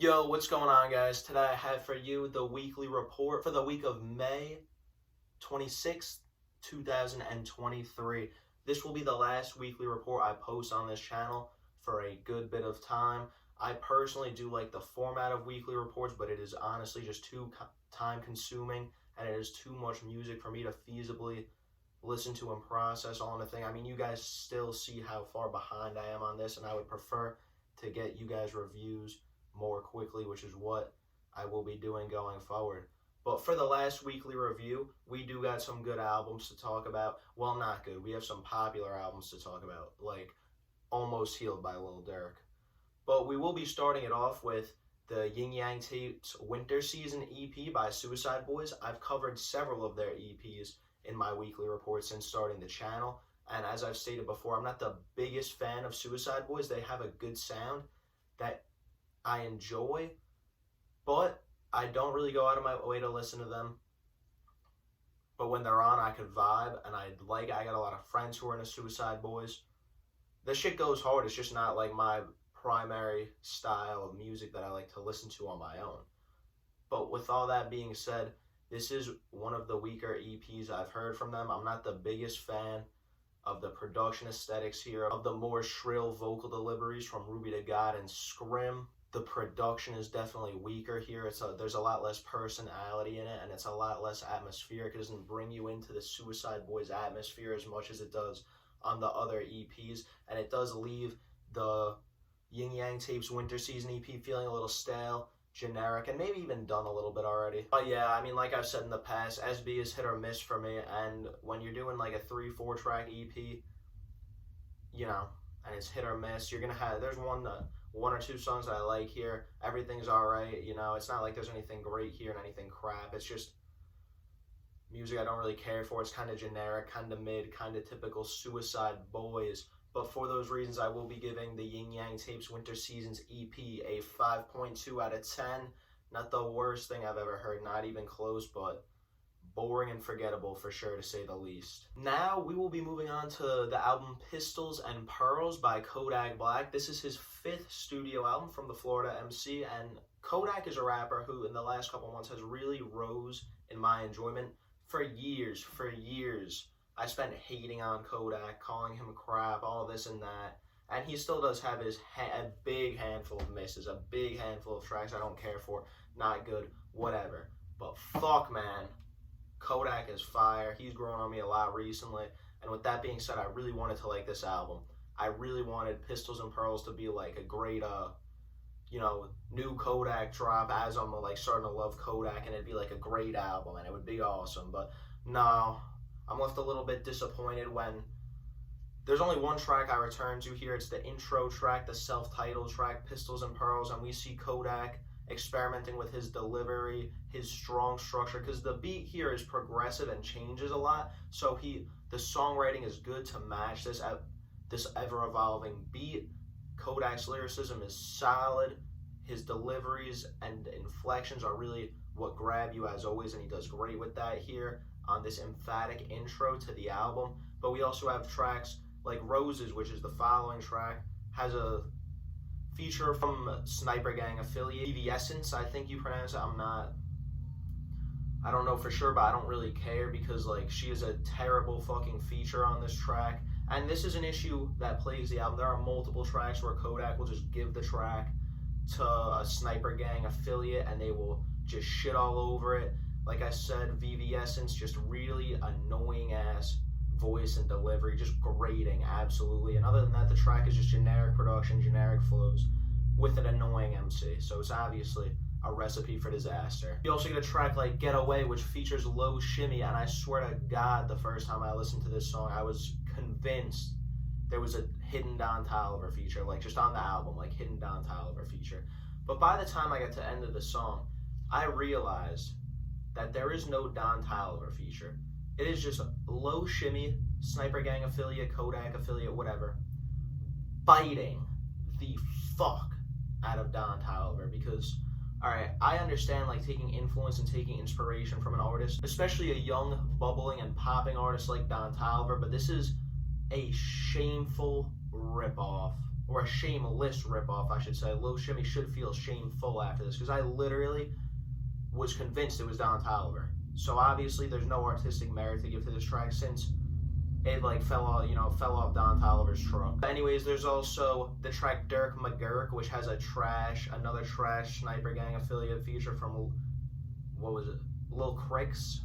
Yo, what's going on, guys? Today I have for you the weekly report for the week of May 26th, 2023. This will be the last weekly report I post on this channel for a good bit of time. I personally do like the format of weekly reports, but it is honestly just too time consuming and it is too much music for me to feasibly listen to and process all in a thing. I mean, you guys still see how far behind I am on this, and I would prefer to get you guys reviews more quickly, which is what I will be doing going forward. But for the last weekly review, we do got some good albums to talk about. Well, not good. We have some popular albums to talk about, like Almost Healed by Lil Durk. But we will be starting it off with the Yin Yang Tapes Winter Season EP by Suicide Boys. I've covered several of their EPs in my weekly report since starting the channel. And as I've stated before, I'm not the biggest fan of Suicide Boys. They have a good sound that I enjoy, but I don't really go out of my way to listen to them. But when they're on, I could vibe, and I got a lot of friends who are into Suicide Boys. This shit goes hard. It's just not like my primary style of music that I like to listen to on my own. But with all that being said, this is one of the weaker EPs I've heard from them. I'm not the biggest fan of the production aesthetics here, of the more shrill vocal deliveries from Ruby to God and Scrim. The production is definitely weaker here. There's a lot less personality in it, and it's a lot less atmospheric. It doesn't bring you into the Suicide Boys atmosphere as much as it does on the other EPs, and it does leave the Yin Yang Tapes Winter Season EP feeling a little stale, generic, and maybe even done a little bit already. But yeah, I mean, like I've said in the past, SB is hit or miss for me, and when you're doing like a 3-4 track EP, you know, and it's hit or miss, you're gonna have, there's one or two songs that I like here. Everything's alright, you know, it's not like there's anything great here and anything crap. It's just music I don't really care for. It's kind of generic, kind of mid, kind of typical Suicide Boys. But for those reasons, I will be giving the Yin Yang Tapes Winter Seasons EP a 5.2 out of 10. Not the worst thing I've ever heard, not even close, but boring and forgettable for sure, to say the least. Now we will be moving on to the album Pistolz and Pearlz by Kodak Black. This is his 5th studio album from the Florida MC, and Kodak is a rapper who in the last couple months has really rose in my enjoyment. For years, I spent hating on Kodak, calling him crap, all this and that. And he still does have a big handful of misses, a big handful of tracks I don't care for, not good, whatever. But fuck, man, Kodak is fire. He's grown on me a lot recently. And with that being said, I really wanted to like this album. I really wanted Pistolz and Pearlz to be like a great, you know, new Kodak drop as I'm like starting to love Kodak, and it'd be like a great album and it would be awesome. But no, I'm left a little bit disappointed when there's only one track I return to here. It's the intro track, the self-titled track, Pistolz and Pearlz, and we see Kodak experimenting with his delivery, his strong structure, because the beat here is progressive and changes a lot. So the songwriting is good to match this ever-evolving beat. Kodak's lyricism is solid. His deliveries and inflections are really what grab you as always, and he does great with that here on this emphatic intro to the album. But we also have tracks like Roses, which is the following track, has a feature from Sniper Gang affiliate VVSence, I think you pronounce it. I don't know for sure, but I don't really care because like she is a terrible fucking feature on this track. And this is an issue that plagues the album. There are multiple tracks where Kodak will just give the track to a Sniper Gang affiliate and they will just shit all over it. Like I said, VVSence, just really annoying ass voice and delivery, just grating, absolutely. And other than that, the track is just generic production, generic flows with an annoying MC. So it's obviously a recipe for disaster. You also get a track like Get Away, which features Low Shimmy, and I swear to God, the first time I listened to this song, I was convinced there was a hidden Don Toliver feature, like just on the album, like hidden Don Toliver feature. But by the time I got to the end of the song, I realized that there is no Don Toliver feature. It is just Low Shimmy, Sniper Gang affiliate, Kodak affiliate, whatever, biting the fuck out of Don Toliver. Because, alright, I understand like taking influence and taking inspiration from an artist, especially a young, bubbling, and popping artist like Don Toliver, but this is a shameful ripoff or a shameless ripoff, I should say. Lil Shimmy should feel shameful after this, because I literally was convinced it was Don Toliver. So obviously there's no artistic merit to give to this track, since it like fell off Don Toliver's truck. But anyways, there's also the track Durk McGurk, which has another trash Sniper Gang affiliate feature from, what was it, Lil Cricks,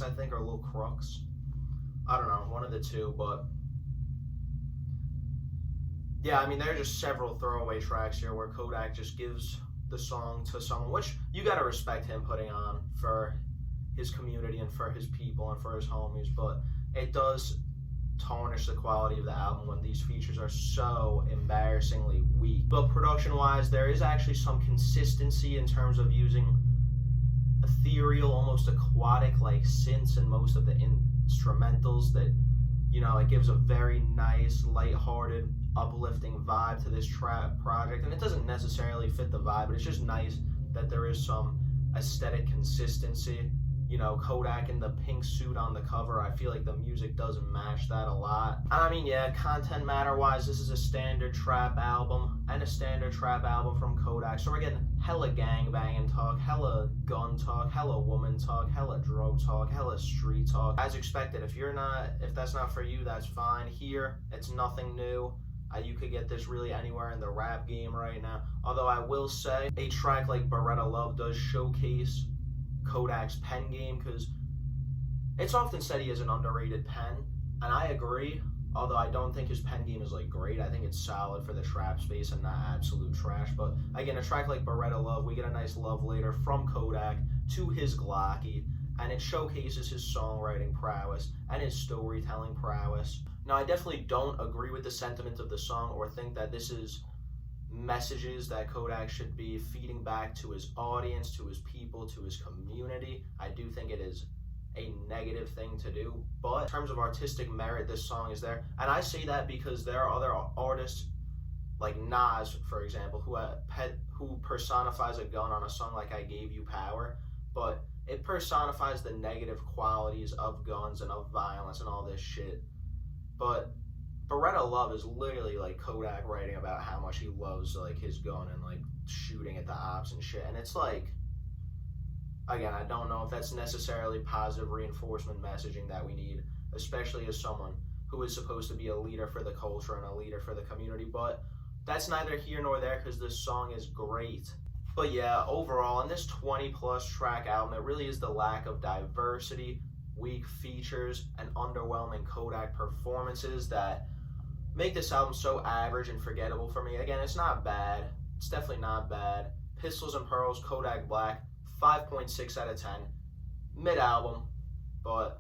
I think, or Lil Crooks. I don't know, one of the two, but yeah, I mean, there are just several throwaway tracks here where Kodak just gives the song to someone, which you gotta respect him putting on for his community and for his people and for his homies, but it does tarnish the quality of the album when these features are so embarrassingly weak. But production-wise, there is actually some consistency in terms of using ethereal, almost aquatic like synths in most of the instrumentals that, you know, it gives a very nice, lighthearted, uplifting vibe to this project. And it doesn't necessarily fit the vibe, but it's just nice that there is some aesthetic consistency. You know, Kodak in the pink suit on the cover, I feel like the music does match that a lot. And I mean, yeah, content matter wise, this is a standard trap album and a standard trap album from Kodak. So we're getting hella gangbanging talk, hella gun talk, hella woman talk, hella drug talk, hella street talk. As expected, if that's not for you, that's fine. Here, it's nothing new. You could get this really anywhere in the rap game right now. Although I will say, a track like Beretta Love does showcase Kodak's pen game, because it's often said he has an underrated pen, and I agree, although I don't think his pen game is like great. I think it's solid for the trap space and not absolute trash. But again, a track like Beretta Love, we get a nice love later from Kodak to his Glocky, and it showcases his songwriting prowess and his storytelling prowess. Now, I definitely don't agree with the sentiment of the song or think that this is messages that Kodak should be feeding back to his audience, to his people, to his community. I do think it is a negative thing to do, but in terms of artistic merit, this song is there. And I say that because there are other artists like Nas, for example, who personifies a gun on a song like I Gave You Power, but it personifies the negative qualities of guns and of violence and all this shit. But Beretta Love is literally like Kodak writing about how much he loves like his gun and like shooting at the ops and shit. And it's like, again, I don't know if that's necessarily positive reinforcement messaging that we need, especially as someone who is supposed to be a leader for the culture and a leader for the community. But that's neither here nor there, because this song is great. But yeah, overall, in this 20+ track album, it really is the lack of diversity, weak features, and underwhelming Kodak performances that make this album so average and forgettable for me. Again, it's not bad. It's definitely not bad. Pistolz and Pearlz, Kodak Black, 5.6 out of 10. Mid-album, but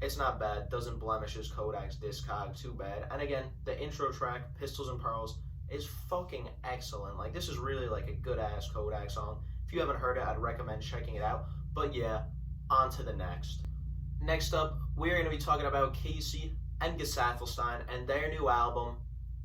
it's not bad. Doesn't blemishes Kodak's discog too bad. And again, the intro track, Pistolz and Pearlz, is fucking excellent. Like, this is really like a good-ass Kodak song. If you haven't heard it, I'd recommend checking it out. But yeah, on to the next. Next up, we're going to be talking about Casey and Gesaffelstein and their new album,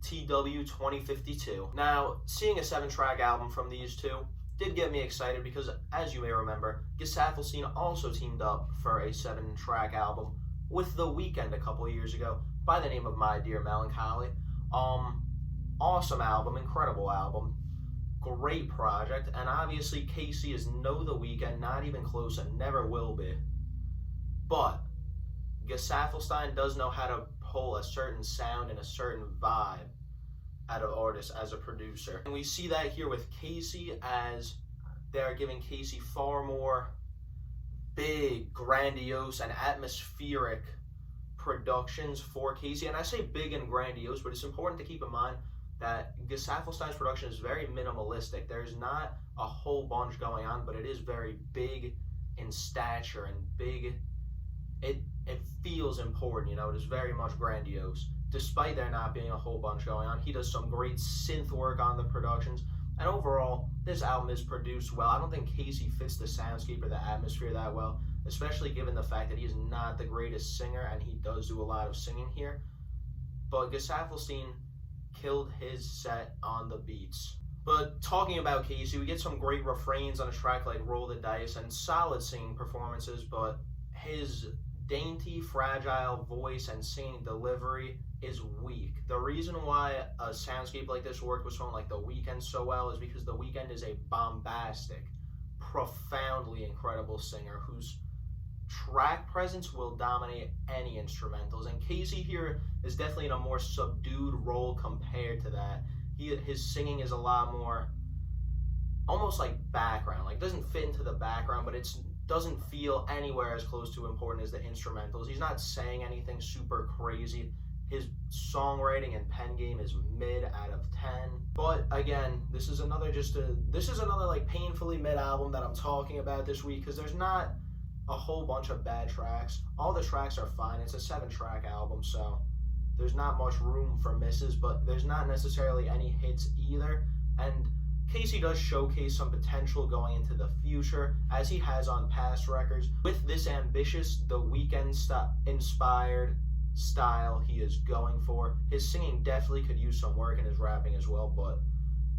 TW 2052. Now, seeing a 7-track album from these two did get me excited because, as you may remember, Gesaffelstein also teamed up for a 7-track album with The Weeknd a couple years ago by the name of My Dear Melancholy. Awesome album, incredible album, great project, and obviously Casey is no The Weeknd, not even close, and never will be. But Gesaffelstein does know how to pull a certain sound and a certain vibe out of artists as a producer. And we see that here with Casey, as they're giving Casey far more big, grandiose, and atmospheric productions for Casey. And I say big and grandiose, but it's important to keep in mind that Gesaffelstein's production is very minimalistic. There's not a whole bunch going on, but it is very big in stature and big. It feels important, you know, it is very much grandiose. Despite there not being a whole bunch going on, he does some great synth work on the productions, and overall, this album is produced well. I don't think Casey fits the soundscape or the atmosphere that well, especially given the fact that he is not the greatest singer, and he does do a lot of singing here. But Gesaffelstein killed his set on the beats. But talking about Casey, we get some great refrains on a track like Roll the Dice and solid singing performances, but his dainty, fragile voice and singing delivery is weak. The reason why a soundscape like this worked with someone like The Weeknd so well is because The Weeknd is a bombastic, profoundly incredible singer whose track presence will dominate any instrumentals. And Casey here is definitely in a more subdued role compared to that. His singing is a lot more almost like background, like doesn't fit into the background, but it doesn't feel anywhere as close to important as the instrumentals. He's not saying anything super crazy. His songwriting and pen game is mid out of 10. But again, this is another like painfully mid album that I'm talking about this week, because there's not a whole bunch of bad tracks. All the tracks are fine. It's a 7-track album, so there's not much room for misses, but there's not necessarily any hits either. And Casey does showcase some potential going into the future, as he has on past records. With this ambitious, The Weeknd inspired style he is going for, his singing definitely could use some work in his rapping as well, but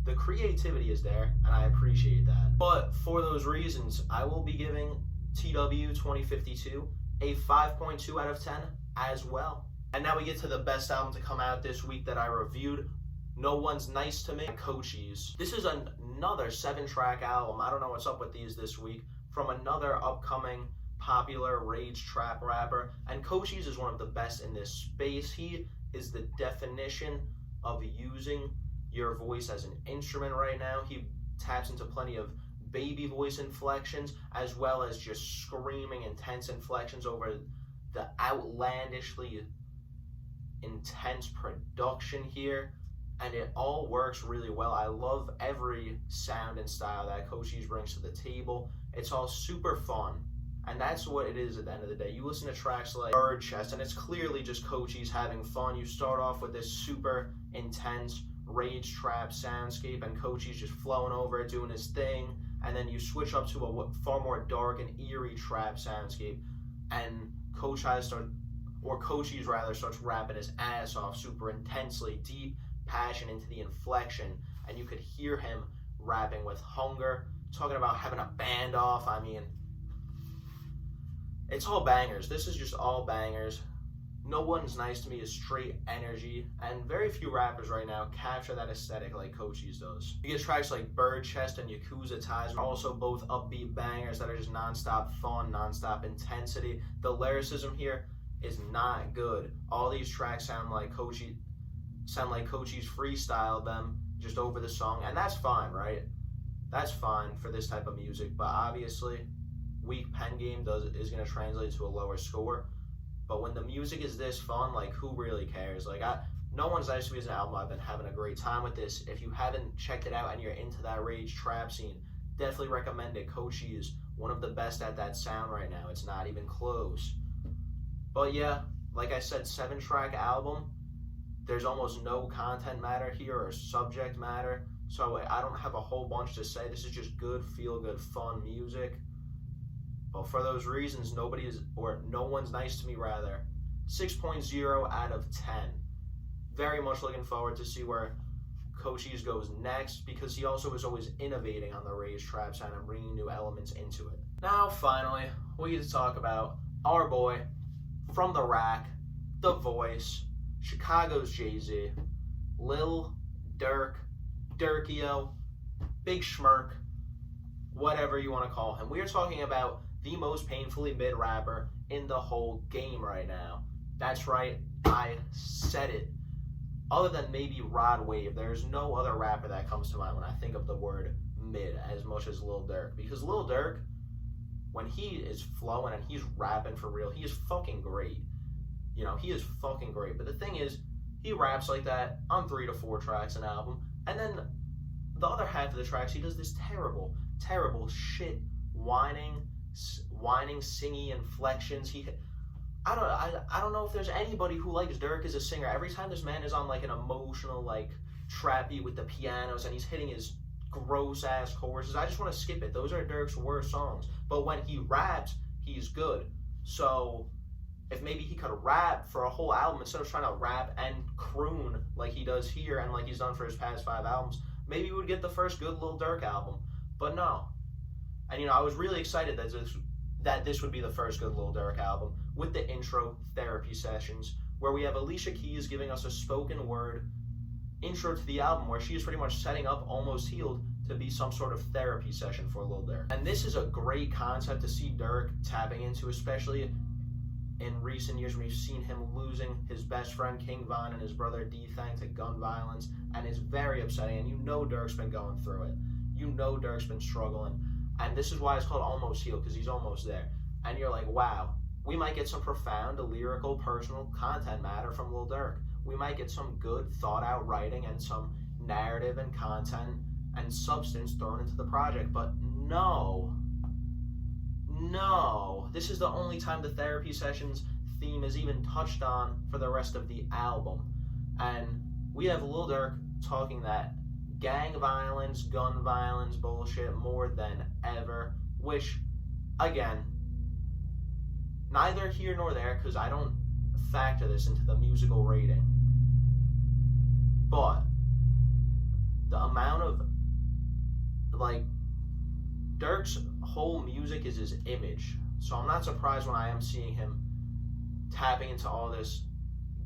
the creativity is there, and I appreciate that. But for those reasons, I will be giving TW 2052 a 5.2 out of 10 as well. And now we get to the best album to come out this week that I reviewed, No One's Nice to Me, Cochise. This is another 7-track album. I don't know what's up with these this week, from another upcoming popular rage trap rapper, and Cochise is one of the best in this space. He is the definition of using your voice as an instrument right now. He taps into plenty of baby voice inflections, as well as just screaming intense inflections over the outlandishly intense production here, and it all works really well. I love every sound and style that Cochise brings to the table. It's all super fun, and that's what it is at the end of the day. You listen to tracks like Bird Chest, and it's clearly just Cochise having fun. You start off with this super intense rage trap soundscape, and Cochise just flowing over it, doing his thing, and then you switch up to a far more dark and eerie trap soundscape, and Cochise starts rapping his ass off super intensely, deep passion into the inflection, and you could hear him rapping with hunger, talking about having a band off. I mean, it's all bangers. This is just all bangers. No One's Nice to Me is straight energy, and very few rappers right now capture that aesthetic like Cochise does. You get tracks like Bird Chest and Yakuza Ties, also both upbeat bangers that are just non-stop fun, non-stop intensity. The lyricism here is not good. All these tracks sound like Cochise freestyled them just over the song, and that's fine, right? That's fine for this type of music, but obviously weak pen game is going to translate to a lower score. But when the music is this fun, like, who really cares? Like, No One's Nice to Me is an album. I've been having a great time with this. If you haven't checked it out and you're into that rage trap scene, definitely recommend it. Cochise is one of the best at that sound right now. It's not even close. But yeah, like I said, 7-track album. There's almost no content matter here or subject matter, so I don't have a whole bunch to say. This is just good, feel-good, fun music. But for those reasons, No One's Nice to Me, rather, 6.0 out of 10. Very much looking forward to see where Cochise goes next, because he also is always innovating on the rage trap sound and bringing new elements into it. Now, finally, we get to talk about our boy from the rack, The Voice, Chicago's Jay-Z, Lil Durk, Durkio, Big Schmirk, whatever you want to call him. We are talking about the most painfully mid rapper in the whole game right now. That's right, I said it. Other than maybe Rod Wave, there's no other rapper that comes to mind when I think of the word mid as much as Lil Durk. Because Lil Durk, when he is flowing and he's rapping for real, he is fucking great. You know, he is fucking great. But the thing is, he raps like that on 3 to 4 tracks an album, and then the other half of the tracks, he does this terrible shit, whining, singy inflections. I don't know if there's anybody who likes Durk as a singer. Every time this man is on like an emotional, like, trap beat with the pianos and he's hitting his gross ass choruses, I just want to skip it. Those are Durk's worst songs. But when he raps, he's good. So if maybe he could rap for a whole album instead of trying to rap and croon like he does here and like he's done for his past 5 albums, maybe we would get the first good Lil Durk album. But no. And you know, I was really excited that this would be the first good Lil Durk album, with the intro therapy sessions, where we have Alicia Keys giving us a spoken word intro to the album, where she is pretty much setting up Almost Healed to be some sort of therapy session for Lil Durk. And this is a great concept to see Durk tapping into, especially in recent years when we've seen him losing his best friend King Von and his brother D-Thang to gun violence, and it's very upsetting, and you know Durk's been going through it. You know Durk's been struggling, and this is why it's called Almost Healed, because he's almost there. And you're like, wow, we might get some profound, lyrical, personal content matter from Lil Durk. We might get some good, thought-out writing and some narrative and content and substance thrown into the project. But no, this is the only time the therapy sessions theme is even touched on for the rest of the album. And we have Lil Durk talking that gang violence, gun violence bullshit more than ever, which, again, neither here nor there, because I don't factor this into the musical rating. But the amount of, like, Durk's whole music is his image. So I'm not surprised when I am seeing him tapping into all this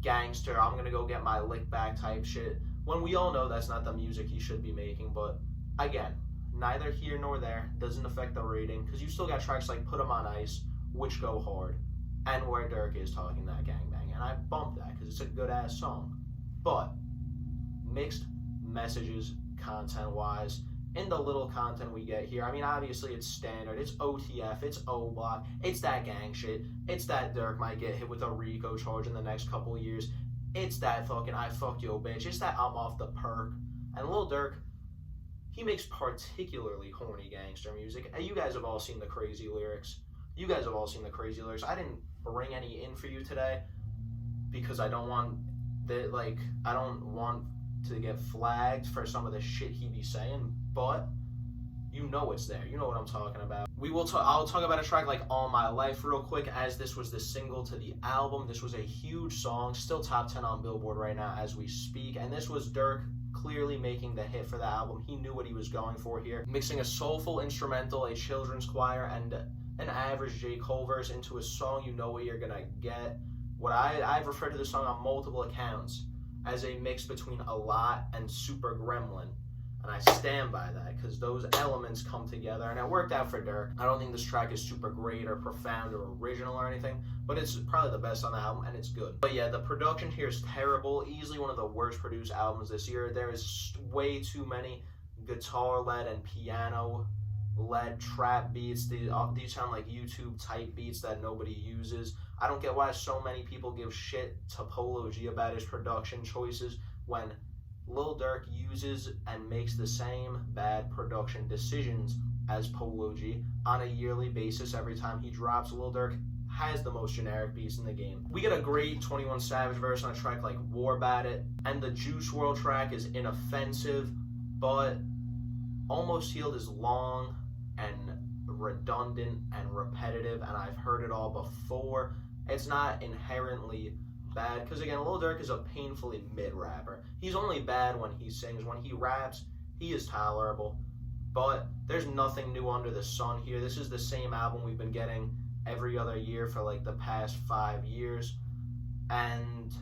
gangster, I'm gonna go get my lick back type shit, when we all know that's not the music he should be making. But again, neither here nor there, doesn't affect the rating, because you still got tracks like Put 'Em on Ice, which go hard, and where Durk is talking that gangbang, and I bump that because it's a good ass song. But mixed messages content wise in the little content we get here. I mean, obviously it's standard, it's OTF, it's O Block, it's that gang shit, it's that Durk might get hit with a RICO charge in the next couple of years, it's that fucking I fucked yo bitch, it's that I'm off the perk. And Lil Durk, he makes particularly horny gangster music, and you guys have all seen the crazy lyrics. I didn't bring any in for you today because I don't want to get flagged for some of the shit he be saying, but you know it's there. You know what I'm talking about. I'll talk about a track like All My Life real quick, as this was the single to the album. This was a huge song, still top 10 on Billboard right now as we speak, and this was Durk clearly making the hit for the album. He knew what he was going for here, mixing a soulful instrumental, a children's choir, and an average J. Cole verse into a song you know what you're gonna get. I've referred to this song on multiple accounts as a mix between A Lot and Super Gremlin, and I stand by that because those elements come together, and it worked out for Durk. I don't think this track is super great or profound or original or anything, but it's probably the best on the album, and it's good. But yeah, the production here is terrible, easily one of the worst produced albums this year. There is way too many guitar-led and piano-led trap beats. These sound like YouTube-type beats that nobody uses. I don't get why so many people give shit to Polo G about his production choices when Lil Durk uses and makes the same bad production decisions as Polo G on a yearly basis every time he drops. Lil Durk has the most generic beats in the game. We get a great 21 Savage verse on a track like War Bat It, and the Juice WRLD track is inoffensive, but Almost Healed is long and redundant and repetitive, and I've heard it all before. It's not inherently bad, because again, Lil Durk is a painfully mid rapper. He's only bad when he sings. When he raps, he is tolerable, but there's nothing new under the sun here. This is the same album we've been getting every other year for like the past 5 years, and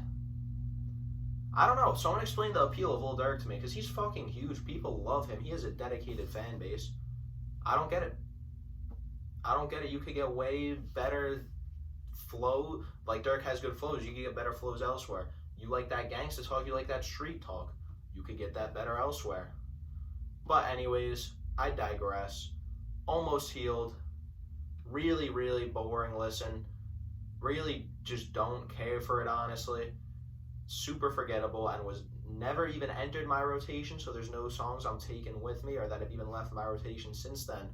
I don't know, someone explain the appeal of Lil Durk to me, because he's fucking huge. People love him. He has a dedicated fan base. I don't get it. You could get way better flow. Like, Durk has good flows. You can get better flows elsewhere. You like that gangsta talk, you like that street talk. You could get that better elsewhere. But anyways, I digress. Almost Healed. Really, really boring listen. Really just don't care for it, honestly. Super forgettable, and was never even entered my rotation, so there's no songs I'm taking with me or that have even left my rotation since then.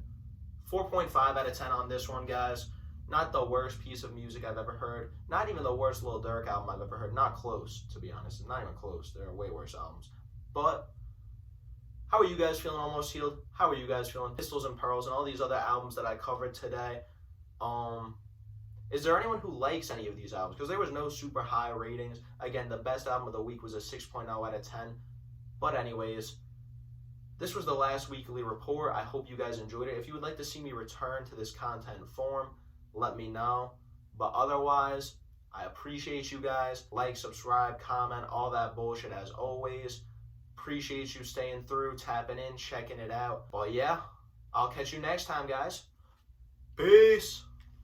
4.5 out of 10 on this one, guys. Not the worst piece of music I've ever heard. Not even the worst Lil Durk album I've ever heard. Not close, to be honest. Not even close. There are way worse albums. But how are you guys feeling Almost Healed? How are you guys feeling Pistolz and Pearlz and all these other albums that I covered today? Is there anyone who likes any of these albums? Because there was no super high ratings. Again, the best album of the week was a 6.0 out of 10. But anyways, this was the last weekly report. I hope you guys enjoyed it. If you would like to see me return to this content form, let me know. But otherwise, I appreciate you guys. Like, subscribe, comment, all that bullshit as always. Appreciate you staying through, tapping in, checking it out. But yeah, I'll catch you next time, guys. Peace.